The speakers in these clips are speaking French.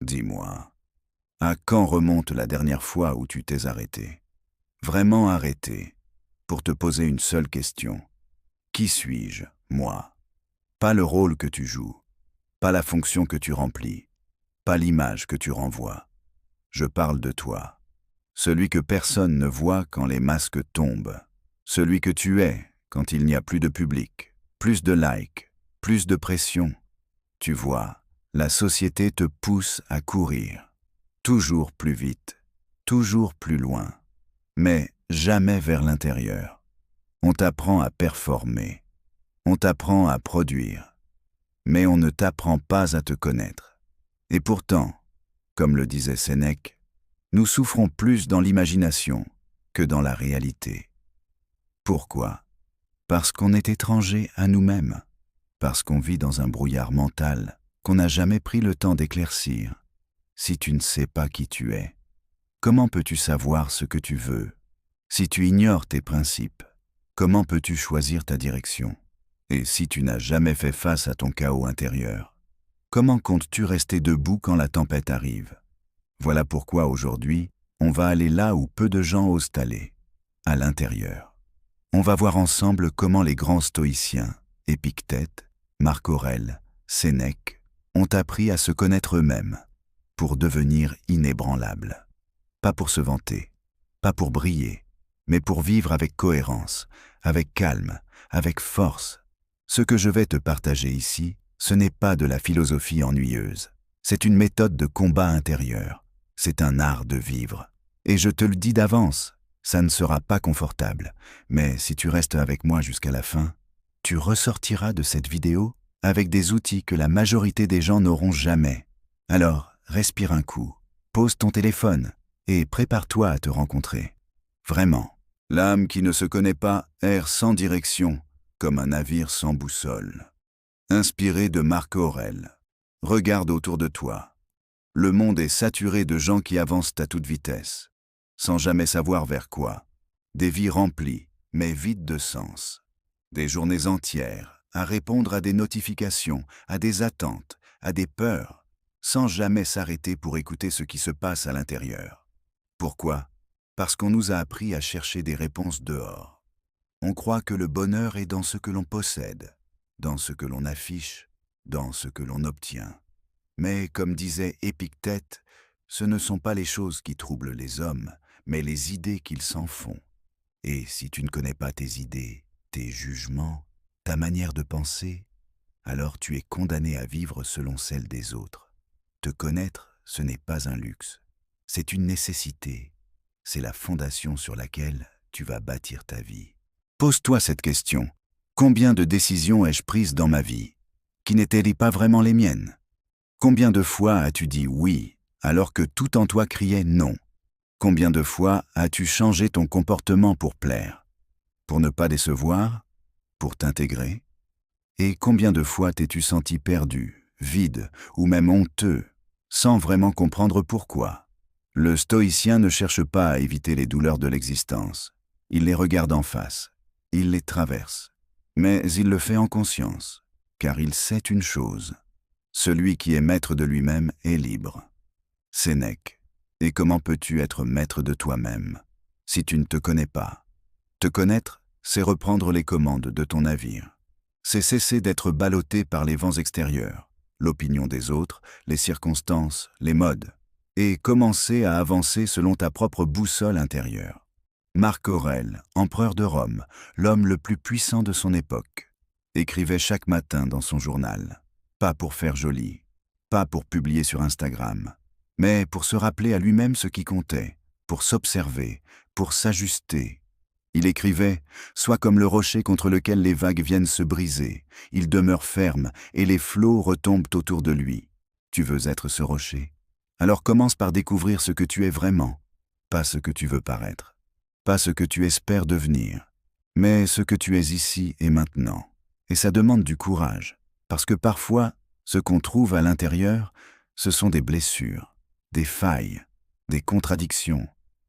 Dis-moi, à quand remonte la dernière fois où tu t'es arrêté? Vraiment arrêté, pour te poser une seule question. Qui suis-je, moi? Pas le rôle que tu joues, pas la fonction que tu remplis, pas l'image que tu renvoies. Je parle de toi, celui que personne ne voit quand les masques tombent, celui que tu es quand il n'y a plus de public, plus de likes, plus de pression. Tu vois, la société te pousse à courir, toujours plus vite, toujours plus loin, mais jamais vers l'intérieur. On t'apprend à performer, on t'apprend à produire, mais on ne t'apprend pas à te connaître. Et pourtant, comme le disait Sénèque, nous souffrons plus dans l'imagination que dans la réalité. Pourquoi? Parce qu'on est étranger à nous-mêmes, parce qu'on vit dans un brouillard mental qu'on n'a jamais pris le temps d'éclaircir. Si tu ne sais pas qui tu es, comment peux-tu savoir ce que tu veux? Si tu ignores tes principes, comment peux-tu choisir ta direction? Et si tu n'as jamais fait face à ton chaos intérieur, comment comptes-tu rester debout quand la tempête arrive? Voilà pourquoi aujourd'hui, on va aller là où peu de gens osent aller, à l'intérieur. On va voir ensemble comment les grands stoïciens, Épictète, Marc Aurèle, Sénèque, ont appris à se connaître eux-mêmes, pour devenir inébranlables. Pas pour se vanter, pas pour briller, mais pour vivre avec cohérence, avec calme, avec force. Ce que je vais te partager ici, ce n'est pas de la philosophie ennuyeuse. C'est une méthode de combat intérieur. C'est un art de vivre. Et je te le dis d'avance, ça ne sera pas confortable. Mais si tu restes avec moi jusqu'à la fin, tu ressortiras de cette vidéo avec des outils que la majorité des gens n'auront jamais. Alors, respire un coup, pose ton téléphone et prépare-toi à te rencontrer. Vraiment, l'âme qui ne se connaît pas erre sans direction, comme un navire sans boussole. Inspiré de Marc Aurèle, regarde autour de toi. Le monde est saturé de gens qui avancent à toute vitesse, sans jamais savoir vers quoi. Des vies remplies, mais vides de sens. Des journées entières à répondre à des notifications, à des attentes, à des peurs, sans jamais s'arrêter pour écouter ce qui se passe à l'intérieur. Pourquoi? Parce qu'on nous a appris à chercher des réponses dehors. On croit que le bonheur est dans ce que l'on possède, dans ce que l'on affiche, dans ce que l'on obtient. Mais comme disait Épictète, ce ne sont pas les choses qui troublent les hommes, mais les idées qu'ils s'en font. Et si tu ne connais pas tes idées, tes jugements, ta manière de penser, alors tu es condamné à vivre selon celle des autres. Te connaître, ce n'est pas un luxe, c'est une nécessité. C'est la fondation sur laquelle tu vas bâtir ta vie. Pose-toi cette question. Combien de décisions ai-je prises dans ma vie, qui n'étaient pas vraiment les miennes? Combien de fois as-tu dit oui, alors que tout en toi criait non? Combien de fois as-tu changé ton comportement pour plaire, pour ne pas décevoir, pour t'intégrer? Et combien de fois t'es-tu senti perdu, vide ou même honteux, sans vraiment comprendre pourquoi? Le stoïcien ne cherche pas à éviter les douleurs de l'existence. Il les regarde en face, il les traverse. Mais il le fait en conscience, car il sait une chose. Celui qui est maître de lui-même est libre. Sénèque. Et comment peux-tu être maître de toi-même si tu ne te connais pas? Te connaître, c'est reprendre les commandes de ton navire. C'est cesser d'être ballotté par les vents extérieurs, l'opinion des autres, les circonstances, les modes, et commencer à avancer selon ta propre boussole intérieure. Marc Aurèle, empereur de Rome, l'homme le plus puissant de son époque, écrivait chaque matin dans son journal, pas pour faire joli, pas pour publier sur Instagram, mais pour se rappeler à lui-même ce qui comptait, pour s'observer, pour s'ajuster. Il écrivait « Sois comme le rocher contre lequel les vagues viennent se briser, il demeure ferme et les flots retombent autour de lui. Tu veux être ce rocher? Alors commence par découvrir ce que tu es vraiment, pas ce que tu veux paraître, pas ce que tu espères devenir, mais ce que tu es ici et maintenant. Et ça demande du courage, parce que parfois, ce qu'on trouve à l'intérieur, ce sont des blessures, des failles, des contradictions.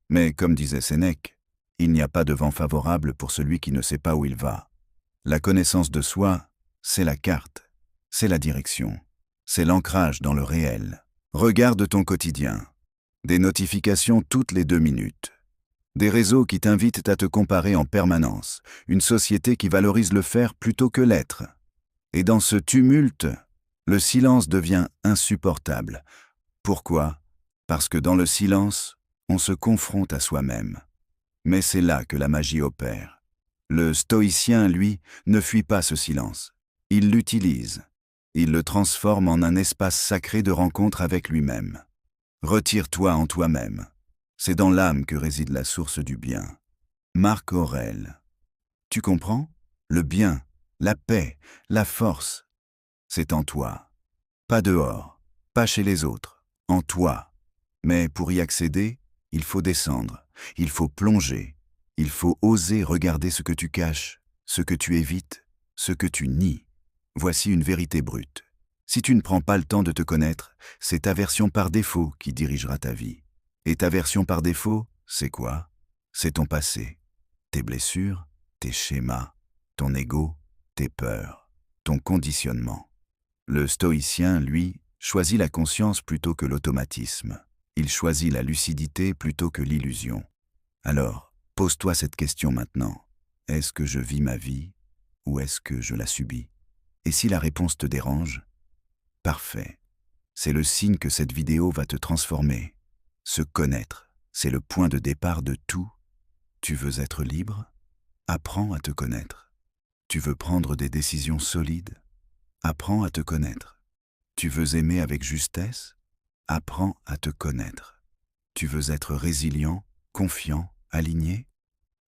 Mais comme disait Sénèque, il n'y a pas de vent favorable pour celui qui ne sait pas où il va. La connaissance de soi, c'est la carte, c'est la direction, c'est l'ancrage dans le réel. Regarde ton quotidien. Des notifications toutes les 2 minutes. Des réseaux qui t'invitent à te comparer en permanence. Une société qui valorise le faire plutôt que l'être. Et dans ce tumulte, le silence devient insupportable. Pourquoi? Parce que dans le silence, on se confronte à soi-même. Mais c'est là que la magie opère. Le stoïcien, lui, ne fuit pas ce silence. Il l'utilise. Il le transforme en un espace sacré de rencontre avec lui-même. Retire-toi en toi-même. C'est dans l'âme que réside la source du bien. Marc Aurèle. Tu comprends? Le bien, la paix, la force, c'est en toi. Pas dehors, pas chez les autres, en toi. Mais pour y accéder, il faut descendre, il faut plonger, il faut oser regarder ce que tu caches, ce que tu évites, ce que tu nies. Voici une vérité brute. Si tu ne prends pas le temps de te connaître, c'est ta version par défaut qui dirigera ta vie. Et ta version par défaut, c'est quoi? C'est ton passé, tes blessures, tes schémas, ton ego, tes peurs, ton conditionnement. Le stoïcien, lui, choisit la conscience plutôt que l'automatisme. Il choisit la lucidité plutôt que l'illusion. Alors, pose-toi cette question maintenant. Est-ce que je vis ma vie ou est-ce que je la subis? Et si la réponse te dérange, parfait. C'est le signe que cette vidéo va te transformer. Se connaître, c'est le point de départ de tout. Tu veux être libre? Apprends à te connaître. Tu veux prendre des décisions solides? Apprends à te connaître. Tu veux aimer avec justesse? Apprends à te connaître. Tu veux être résilient, confiant, aligné?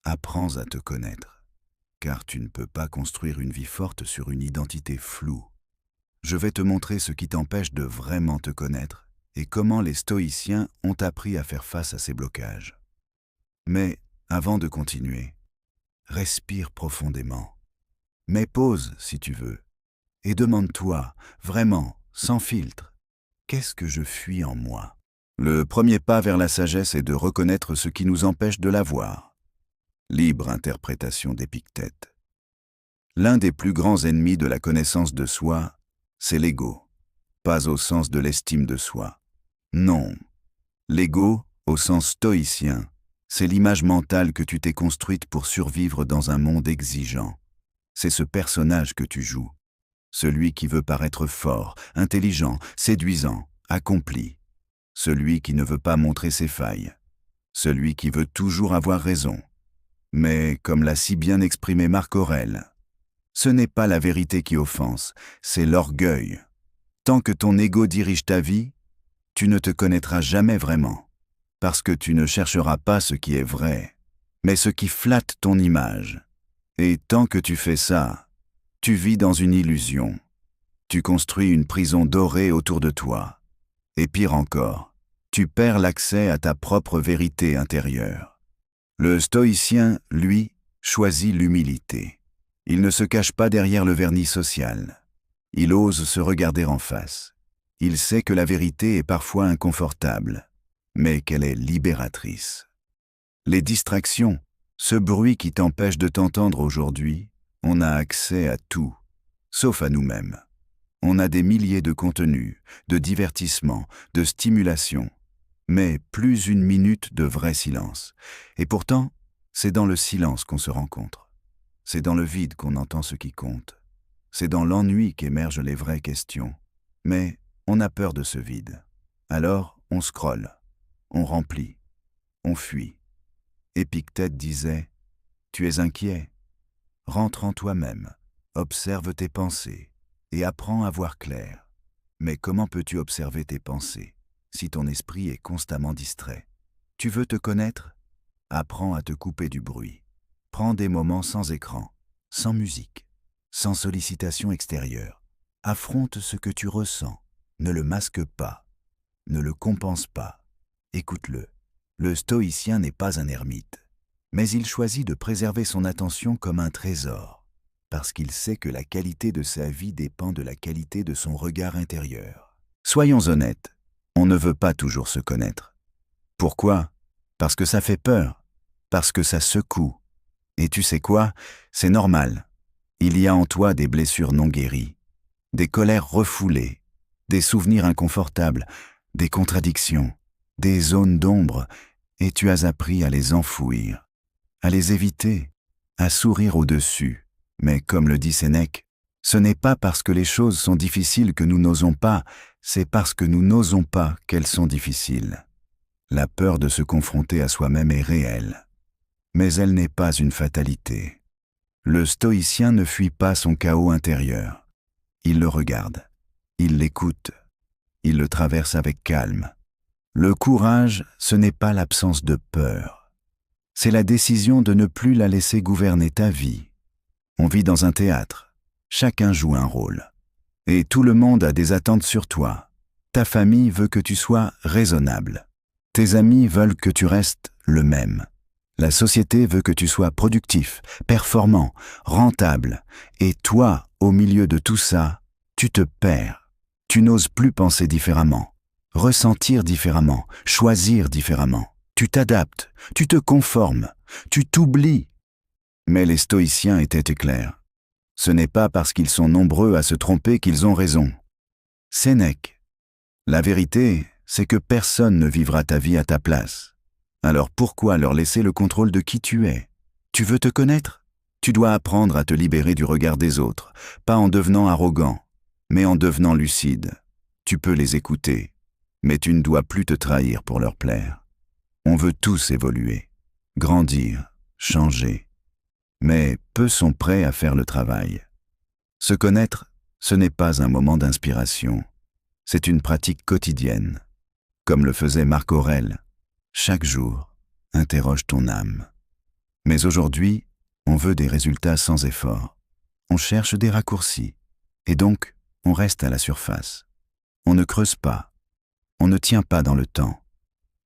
Apprends à te connaître. Car tu ne peux pas construire une vie forte sur une identité floue. Je vais te montrer ce qui t'empêche de vraiment te connaître et comment les stoïciens ont appris à faire face à ces blocages. Mais avant de continuer, respire profondément. Mets pause si tu veux et demande-toi, vraiment, sans filtre, qu'est-ce que je fuis en moi? Le premier pas vers la sagesse est de reconnaître ce qui nous empêche de la voir. Libre interprétation d'Épictète. L'un des plus grands ennemis de la connaissance de soi, c'est l'ego. Pas au sens de l'estime de soi. Non. L'ego, au sens stoïcien, c'est l'image mentale que tu t'es construite pour survivre dans un monde exigeant. C'est ce personnage que tu joues. Celui qui veut paraître fort, intelligent, séduisant, accompli. Celui qui ne veut pas montrer ses failles. Celui qui veut toujours avoir raison. Mais, comme l'a si bien exprimé Marc Aurèle, ce n'est pas la vérité qui offense, c'est l'orgueil. Tant que ton ego dirige ta vie, tu ne te connaîtras jamais vraiment, parce que tu ne chercheras pas ce qui est vrai, mais ce qui flatte ton image. Et tant que tu fais ça, tu vis dans une illusion. Tu construis une prison dorée autour de toi. Et pire encore, tu perds l'accès à ta propre vérité intérieure. Le stoïcien, lui, choisit l'humilité. Il ne se cache pas derrière le vernis social. Il ose se regarder en face. Il sait que la vérité est parfois inconfortable, mais qu'elle est libératrice. Les distractions, ce bruit qui t'empêche de t'entendre aujourd'hui, on a accès à tout, sauf à nous-mêmes. On a des milliers de contenus, de divertissements, de stimulations, mais plus une minute de vrai silence. Et pourtant, c'est dans le silence qu'on se rencontre. C'est dans le vide qu'on entend ce qui compte. C'est dans l'ennui qu'émergent les vraies questions. Mais on a peur de ce vide. Alors, on scrolle, on remplit, on fuit. Épictète disait « Tu es inquiet? Rentre en toi-même, observe tes pensées et apprends à voir clair. Mais comment peux-tu observer tes pensées si ton esprit est constamment distrait? Tu veux te connaître? Apprends à te couper du bruit. Prends des moments sans écran, sans musique, sans sollicitation extérieure. Affronte ce que tu ressens. Ne le masque pas. Ne le compense pas. Écoute-le. Le stoïcien n'est pas un ermite, mais il choisit de préserver son attention comme un trésor, parce qu'il sait que la qualité de sa vie dépend de la qualité de son regard intérieur. Soyons honnêtes, on ne veut pas toujours se connaître. Pourquoi? Parce que ça fait peur, parce que ça secoue. Et tu sais quoi? C'est normal. Il y a en toi des blessures non guéries, des colères refoulées, des souvenirs inconfortables, des contradictions, des zones d'ombre, et tu as appris à les enfouir, à les éviter, à sourire au-dessus. Mais comme le dit Sénèque, ce n'est pas parce que les choses sont difficiles que nous n'osons pas, c'est parce que nous n'osons pas qu'elles sont difficiles. La peur de se confronter à soi-même est réelle, mais elle n'est pas une fatalité. Le stoïcien ne fuit pas son chaos intérieur. Il le regarde, il l'écoute, il le traverse avec calme. Le courage, ce n'est pas l'absence de peur. C'est la décision de ne plus la laisser gouverner ta vie. On vit dans un théâtre, chacun joue un rôle. Et tout le monde a des attentes sur toi. Ta famille veut que tu sois raisonnable. Tes amis veulent que tu restes le même. La société veut que tu sois productif, performant, rentable. Et toi, au milieu de tout ça, tu te perds. Tu n'oses plus penser différemment, ressentir différemment, choisir différemment. Tu t'adaptes, tu te conformes, tu t'oublies. Mais les stoïciens étaient clairs. Ce n'est pas parce qu'ils sont nombreux à se tromper qu'ils ont raison. Sénèque. La vérité, c'est que personne ne vivra ta vie à ta place. Alors pourquoi leur laisser le contrôle de qui tu es? Tu veux te connaître? Tu dois apprendre à te libérer du regard des autres, pas en devenant arrogant, mais en devenant lucide. Tu peux les écouter, mais tu ne dois plus te trahir pour leur plaire. On veut tous évoluer, grandir, changer. Mais peu sont prêts à faire le travail. Se connaître, ce n'est pas un moment d'inspiration, c'est une pratique quotidienne. Comme le faisait Marc Aurèle, chaque jour, interroge ton âme. Mais aujourd'hui, on veut des résultats sans effort. On cherche des raccourcis, et donc on reste à la surface. On ne creuse pas, on ne tient pas dans le temps.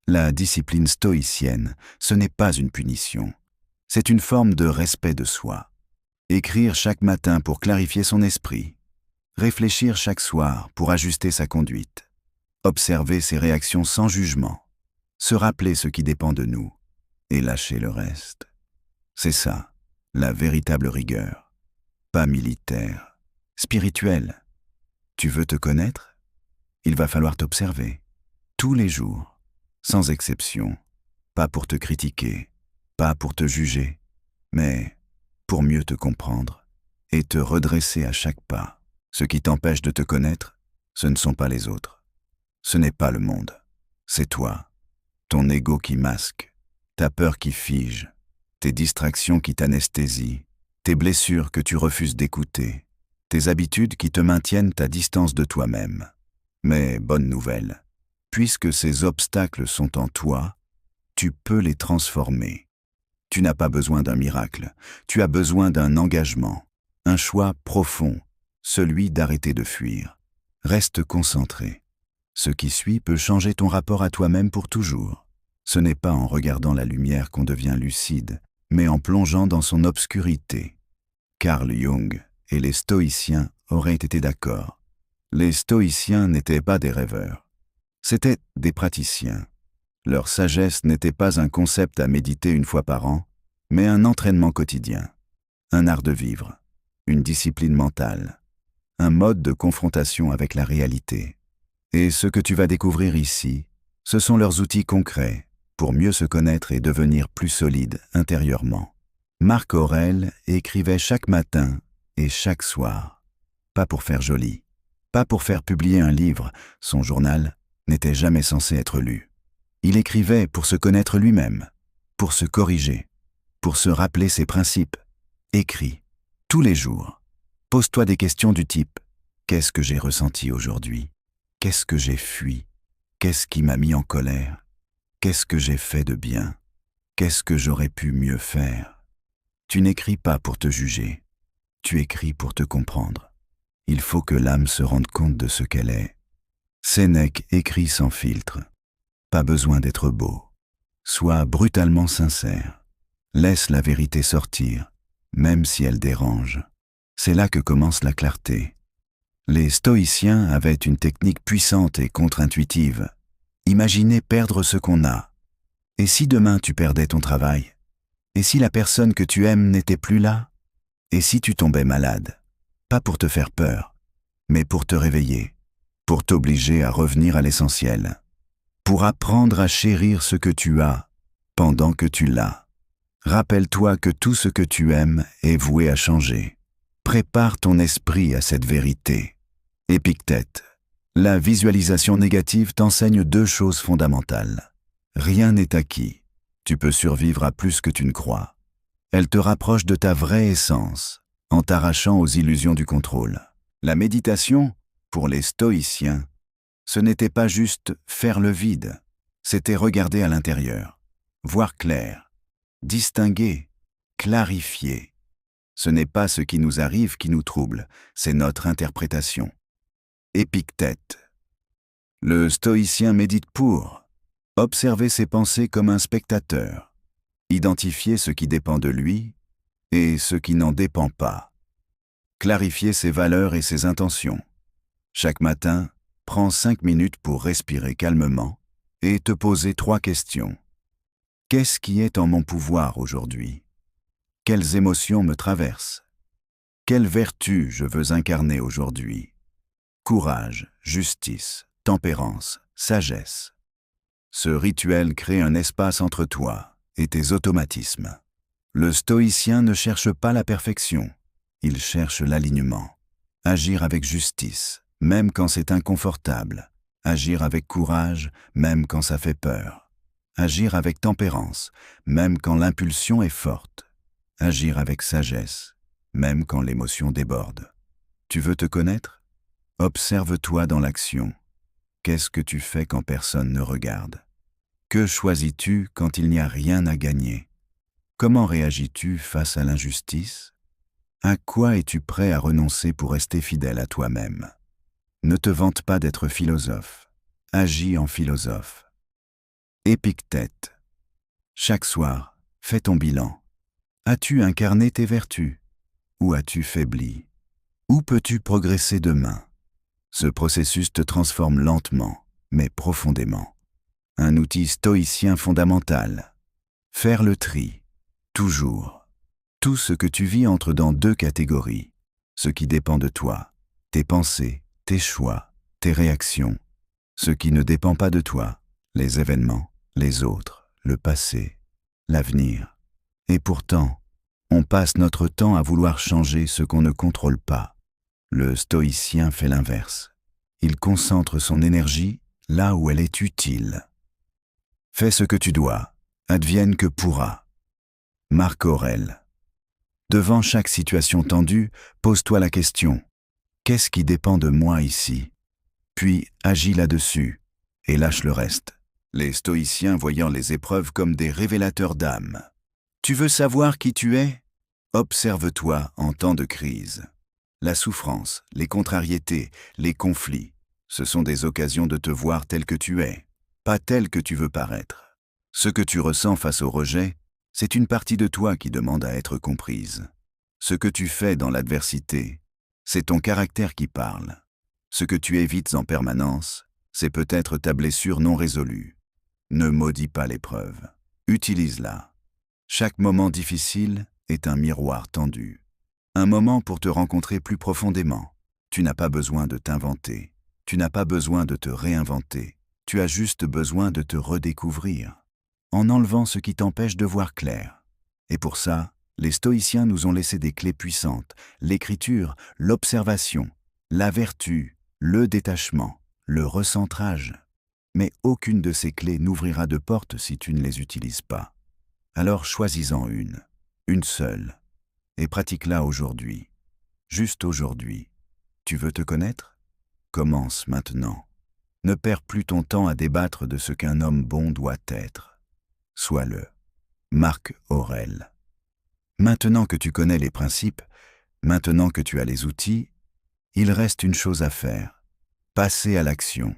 La discipline stoïcienne, ce n'est pas une punition. C'est une forme de respect de soi. Écrire chaque matin pour clarifier son esprit. Réfléchir chaque soir pour ajuster sa conduite. Observer ses réactions sans jugement. Se rappeler ce qui dépend de nous. Et lâcher le reste. C'est ça, la véritable rigueur. Pas militaire, spirituelle. Tu veux te connaître? Il va falloir t'observer. Tous les jours, sans exception. Pas pour te critiquer. Pas pour te juger, mais pour mieux te comprendre et te redresser à chaque pas. Ce qui t'empêche de te connaître, ce ne sont pas les autres. Ce n'est pas le monde, c'est toi. Ton ego qui masque, ta peur qui fige, tes distractions qui t'anesthésient, tes blessures que tu refuses d'écouter, tes habitudes qui te maintiennent à distance de toi-même. Mais bonne nouvelle, puisque ces obstacles sont en toi, tu peux les transformer. Tu n'as pas besoin d'un miracle, tu as besoin d'un engagement, un choix profond, celui d'arrêter de fuir. Reste concentré. Ce qui suit peut changer ton rapport à toi-même pour toujours. Ce n'est pas en regardant la lumière qu'on devient lucide, mais en plongeant dans son obscurité. Carl Jung et les stoïciens auraient été d'accord. Les stoïciens n'étaient pas des rêveurs, c'étaient des praticiens. Leur sagesse n'était pas un concept à méditer une fois par an, mais un entraînement quotidien, un art de vivre, une discipline mentale, un mode de confrontation avec la réalité. Et ce que tu vas découvrir ici, ce sont leurs outils concrets pour mieux se connaître et devenir plus solide intérieurement. Marc Aurèle écrivait chaque matin et chaque soir, pas pour faire joli, pas pour faire publier un livre, son journal n'était jamais censé être lu. Il écrivait pour se connaître lui-même, pour se corriger, pour se rappeler ses principes. Écris, tous les jours. Pose-toi des questions du type « Qu'est-ce que j'ai ressenti aujourd'hui? Qu'est-ce que j'ai fui? Qu'est-ce qui m'a mis en colère? Qu'est-ce que j'ai fait de bien? Qu'est-ce que j'aurais pu mieux faire ?» Tu n'écris pas pour te juger, tu écris pour te comprendre. Il faut que l'âme se rende compte de ce qu'elle est. Sénèque écrit sans filtre. Pas besoin d'être beau. Sois brutalement sincère. Laisse la vérité sortir, même si elle dérange. C'est là que commence la clarté. Les stoïciens avaient une technique puissante et contre-intuitive. Imaginez perdre ce qu'on a. Et si demain tu perdais ton travail? Et si la personne que tu aimes n'était plus là? Et si tu tombais malade? Pas pour te faire peur, mais pour te réveiller. pour t'obliger à revenir à l'essentiel, pour apprendre à chérir ce que tu as pendant que tu l'as. Rappelle-toi que tout ce que tu aimes est voué à changer. Prépare ton esprit à cette vérité. Épictète. La visualisation négative t'enseigne 2 choses fondamentales. Rien n'est acquis. Tu peux survivre à plus que tu ne crois. Elle te rapproche de ta vraie essence, en t'arrachant aux illusions du contrôle. La méditation, pour les stoïciens, ce n'était pas juste faire le vide, c'était regarder à l'intérieur, voir clair, distinguer, clarifier. Ce n'est pas ce qui nous arrive qui nous trouble, c'est notre interprétation. Épictète. Le stoïcien médite pour observer ses pensées comme un spectateur, identifier ce qui dépend de lui et ce qui n'en dépend pas, clarifier ses valeurs et ses intentions. Chaque matin, prends 5 minutes pour respirer calmement et te poser 3 questions. Qu'est-ce qui est en mon pouvoir aujourd'hui? Quelles émotions me traversent? Quelle vertu je veux incarner aujourd'hui? Courage, justice, tempérance, sagesse. Ce rituel crée un espace entre toi et tes automatismes. Le stoïcien ne cherche pas la perfection, il cherche l'alignement. Agir avec justice, même quand c'est inconfortable. Agir avec courage, même quand ça fait peur. Agir avec tempérance, même quand l'impulsion est forte. Agir avec sagesse, même quand l'émotion déborde. Tu veux te connaître? Observe-toi dans l'action. Qu'est-ce que tu fais quand personne ne regarde? Que choisis-tu quand il n'y a rien à gagner? Comment réagis-tu face à l'injustice? À quoi es-tu prêt à renoncer pour rester fidèle à toi-même? Ne te vante pas d'être philosophe. Agis en philosophe. Épictète. Chaque soir, fais ton bilan. As-tu incarné tes vertus? Ou as-tu faibli? Où peux-tu progresser demain? Ce processus te transforme lentement, mais profondément. Un outil stoïcien fondamental. Faire le tri. Toujours. Tout ce que tu vis entre dans 2 catégories. Ce qui dépend de toi, tes pensées, tes choix, tes réactions. Ce qui ne dépend pas de toi, les événements, les autres, le passé, l'avenir. Et pourtant, on passe notre temps à vouloir changer ce qu'on ne contrôle pas. Le stoïcien fait l'inverse. Il concentre son énergie là où elle est utile. Fais ce que tu dois, advienne que pourra. Marc Aurèle. Devant chaque situation tendue, pose-toi la question: qu'est-ce qui dépend de moi ici? Puis agis là-dessus et lâche le reste. Les stoïciens voyant les épreuves comme des révélateurs d'âme. Tu veux savoir qui tu es? Observe-toi en temps de crise. La souffrance, les contrariétés, les conflits, ce sont des occasions de te voir tel que tu es, pas tel que tu veux paraître. Ce que tu ressens face au rejet, c'est une partie de toi qui demande à être comprise. Ce que tu fais dans l'adversité, c'est ton caractère qui parle. Ce que tu évites en permanence, c'est peut-être ta blessure non résolue. Ne maudis pas l'épreuve, utilise-la. Chaque moment difficile est un miroir tendu. Un moment pour te rencontrer plus profondément. Tu n'as pas besoin de t'inventer, tu n'as pas besoin de te réinventer, tu as juste besoin de te redécouvrir, en enlevant ce qui t'empêche de voir clair. Et pour ça, les stoïciens nous ont laissé des clés puissantes, l'écriture, l'observation, la vertu, le détachement, le recentrage. Mais aucune de ces clés n'ouvrira de porte si tu ne les utilises pas. Alors choisis-en une seule, et pratique-la aujourd'hui, juste aujourd'hui. Tu veux te connaître? Commence maintenant. Ne perds plus ton temps à débattre de ce qu'un homme bon doit être. Sois-le. Marc Aurèle. Maintenant que tu connais les principes, maintenant que tu as les outils, il reste une chose à faire. Passer à l'action.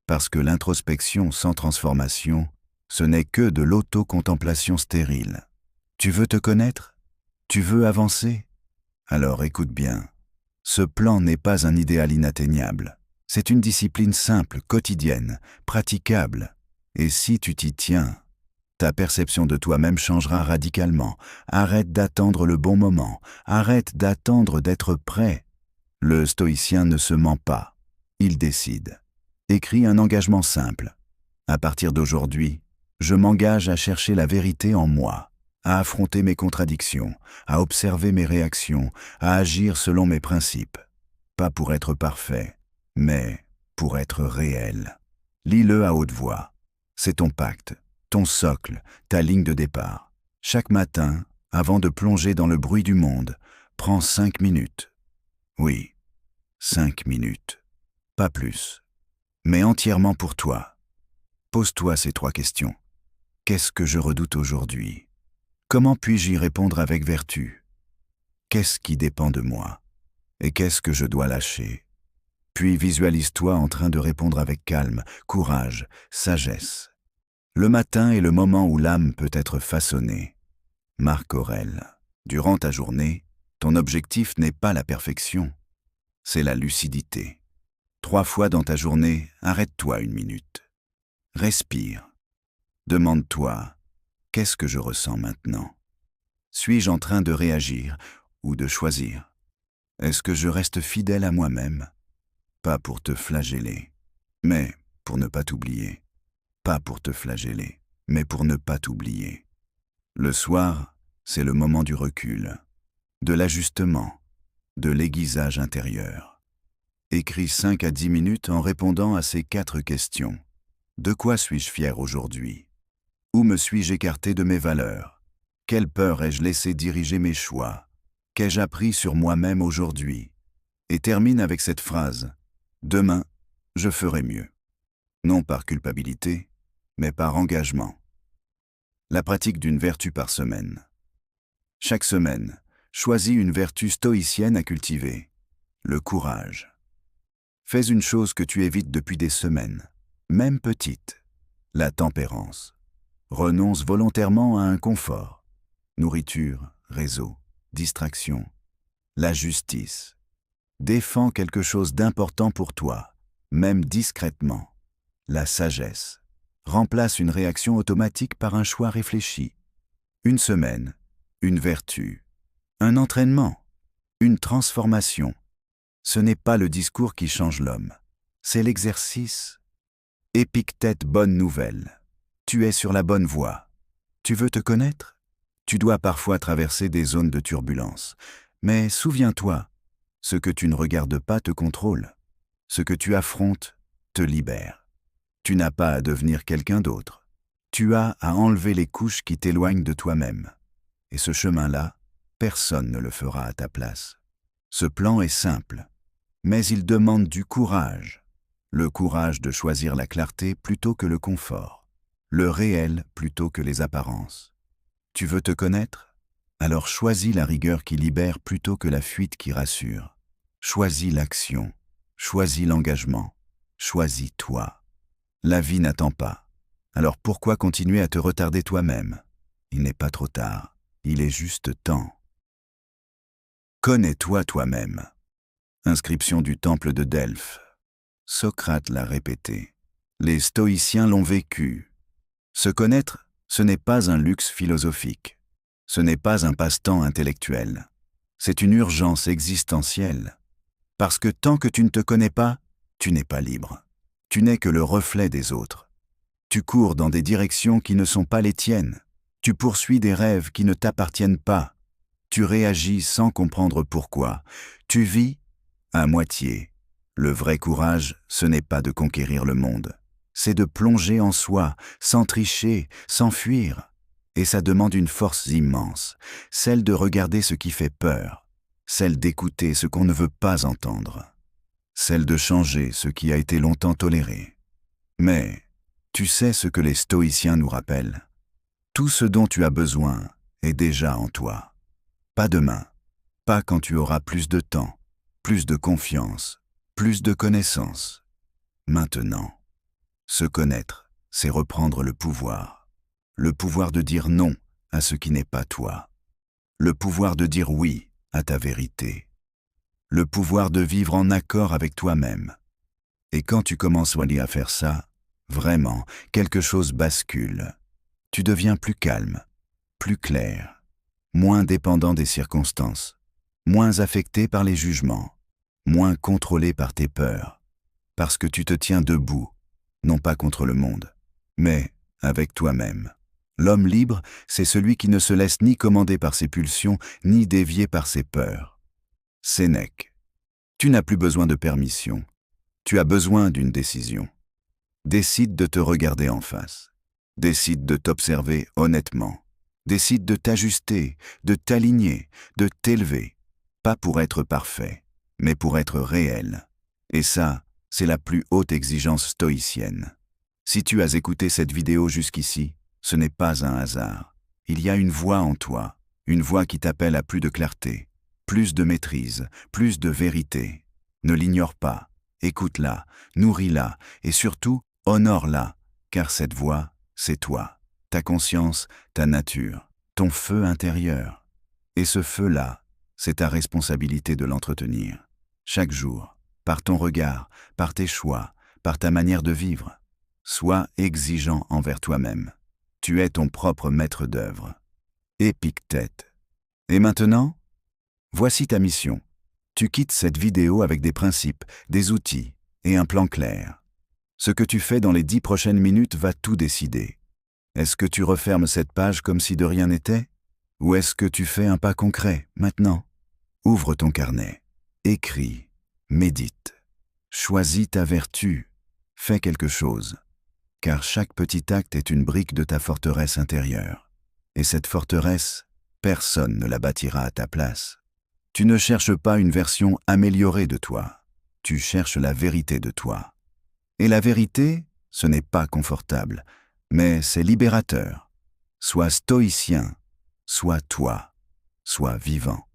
Parce que l'introspection sans transformation, ce n'est que de l'auto-contemplation stérile. Tu veux te connaître? Tu veux avancer? Alors écoute bien. Ce plan n'est pas un idéal inatteignable. C'est une discipline simple, quotidienne, praticable. Et si tu t'y tiens, ta perception de toi-même changera radicalement. Arrête d'attendre le bon moment. Arrête d'attendre d'être prêt. Le stoïcien ne se ment pas. Il décide. Écris un engagement simple. À partir d'aujourd'hui, je m'engage à chercher la vérité en moi, à affronter mes contradictions, à observer mes réactions, à agir selon mes principes. Pas pour être parfait, mais pour être réel. Lis-le à haute voix. C'est ton pacte, ton socle, ta ligne de départ. Chaque matin, avant de plonger dans le bruit du monde, prends 5 minutes. Oui, 5 minutes. Pas plus. Mais entièrement pour toi. Pose-toi ces 3 questions. Qu'est-ce que je redoute aujourd'hui? Comment puis-je y répondre avec vertu? Qu'est-ce qui dépend de moi? Et qu'est-ce que je dois lâcher? Puis visualise-toi en train de répondre avec calme, courage, sagesse. Le matin est le moment où l'âme peut être façonnée. Marc Aurèle. Durant ta journée, ton objectif n'est pas la perfection, c'est la lucidité. 3 fois dans ta journée, arrête-toi 1 minute. Respire. Demande-toi, qu'est-ce que je ressens maintenant? Suis-je en train de réagir ou de choisir? Est-ce que je reste fidèle à moi-même? Pas pour te flageller, mais pour ne pas t'oublier. Pas pour te flageller, mais pour ne pas t'oublier. Le soir, c'est le moment du recul, de l'ajustement, de l'aiguisage intérieur. Écris 5 à 10 minutes en répondant à ces 4 questions. De quoi suis-je fier aujourd'hui? Où me suis-je écarté de mes valeurs? Quelle peur ai-je laissé diriger mes choix? Qu'ai-je appris sur moi-même aujourd'hui? Et termine avec cette phrase. Demain, je ferai mieux. Non par culpabilité, mais par engagement. La pratique d'une vertu par semaine. Chaque semaine, choisis une vertu stoïcienne à cultiver. Le courage. Fais une chose que tu évites depuis des semaines, même petite. La tempérance. Renonce volontairement à un confort. Nourriture, réseau, distraction. La justice. Défends quelque chose d'important pour toi, même discrètement. La sagesse. Remplace une réaction automatique par un choix réfléchi. Une semaine, une vertu, un entraînement, une transformation. Ce n'est pas le discours qui change l'homme, c'est l'exercice. Épictète, bonne nouvelle. Tu es sur la bonne voie. Tu veux te connaître? Tu dois parfois traverser des zones de turbulence. Mais souviens-toi, ce que tu ne regardes pas te contrôle. Ce que tu affrontes te libère. Tu n'as pas à devenir quelqu'un d'autre. Tu as à enlever les couches qui t'éloignent de toi-même. Et ce chemin-là, personne ne le fera à ta place. Ce plan est simple, mais il demande du courage. Le courage de choisir la clarté plutôt que le confort. Le réel plutôt que les apparences. Tu veux te connaître? Alors choisis la rigueur qui libère plutôt que la fuite qui rassure. Choisis l'action. Choisis l'engagement. Choisis toi. La vie n'attend pas. Alors pourquoi continuer à te retarder toi-même? Il n'est pas trop tard. Il est juste temps. Connais-toi toi-même. Inscription du temple de Delphes. Socrate l'a répété. Les stoïciens l'ont vécu. Se connaître, ce n'est pas un luxe philosophique. Ce n'est pas un passe-temps intellectuel. C'est une urgence existentielle. Parce que tant que tu ne te connais pas, tu n'es pas libre. Tu n'es que le reflet des autres. Tu cours dans des directions qui ne sont pas les tiennes. Tu poursuis des rêves qui ne t'appartiennent pas. Tu réagis sans comprendre pourquoi. Tu vis à moitié. Le vrai courage, ce n'est pas de conquérir le monde. C'est de plonger en soi, sans tricher, sans fuir. Et ça demande une force immense, celle de regarder ce qui fait peur, celle d'écouter ce qu'on ne veut pas entendre, celle de changer ce qui a été longtemps toléré. Mais tu sais ce que les stoïciens nous rappellent? Tout ce dont tu as besoin est déjà en toi. Pas demain, pas quand tu auras plus de temps, plus de confiance, plus de connaissances. Maintenant, se connaître, c'est reprendre le pouvoir. Le pouvoir de dire non à ce qui n'est pas toi. Le pouvoir de dire oui à ta vérité. Le pouvoir de vivre en accord avec toi-même. Et quand tu commences Wally à faire ça, vraiment, quelque chose bascule. Tu deviens plus calme, plus clair, moins dépendant des circonstances, moins affecté par les jugements, moins contrôlé par tes peurs. parce que tu te tiens debout, non pas contre le monde, mais avec toi-même. L'homme libre, c'est celui qui ne se laisse ni commander par ses pulsions, ni dévier par ses peurs. Sénèque. Tu n'as plus besoin de permission. Tu as besoin d'une décision. Décide de te regarder en face. Décide de t'observer honnêtement. Décide de t'ajuster, de t'aligner, de t'élever. Pas pour être parfait, mais pour être réel. Et ça, c'est la plus haute exigence stoïcienne. Si tu as écouté cette vidéo jusqu'ici, ce n'est pas un hasard. Il y a une voix en toi, une voix qui t'appelle à plus de clarté, plus de maîtrise, plus de vérité. Ne l'ignore pas, écoute-la, nourris-la et surtout, honore-la, car cette voix, c'est toi, ta conscience, ta nature, ton feu intérieur. Et ce feu-là, c'est ta responsabilité de l'entretenir. Chaque jour, par ton regard, par tes choix, par ta manière de vivre. Sois exigeant envers toi-même. Tu es ton propre maître d'œuvre. Épictète. Et maintenant, voici ta mission. Tu quittes cette vidéo avec des principes, des outils et un plan clair. Ce que tu fais dans les 10 prochaines minutes va tout décider. Est-ce que tu refermes cette page comme si de rien n'était? Ou est-ce que tu fais un pas concret, maintenant? Ouvre ton carnet. Écris. Médite. Choisis ta vertu. Fais quelque chose. Car chaque petit acte est une brique de ta forteresse intérieure. Et cette forteresse, personne ne la bâtira à ta place. Tu ne cherches pas une version améliorée de toi. Tu cherches la vérité de toi. Et la vérité, ce n'est pas confortable, mais c'est libérateur. Sois stoïcien, sois toi, sois vivant.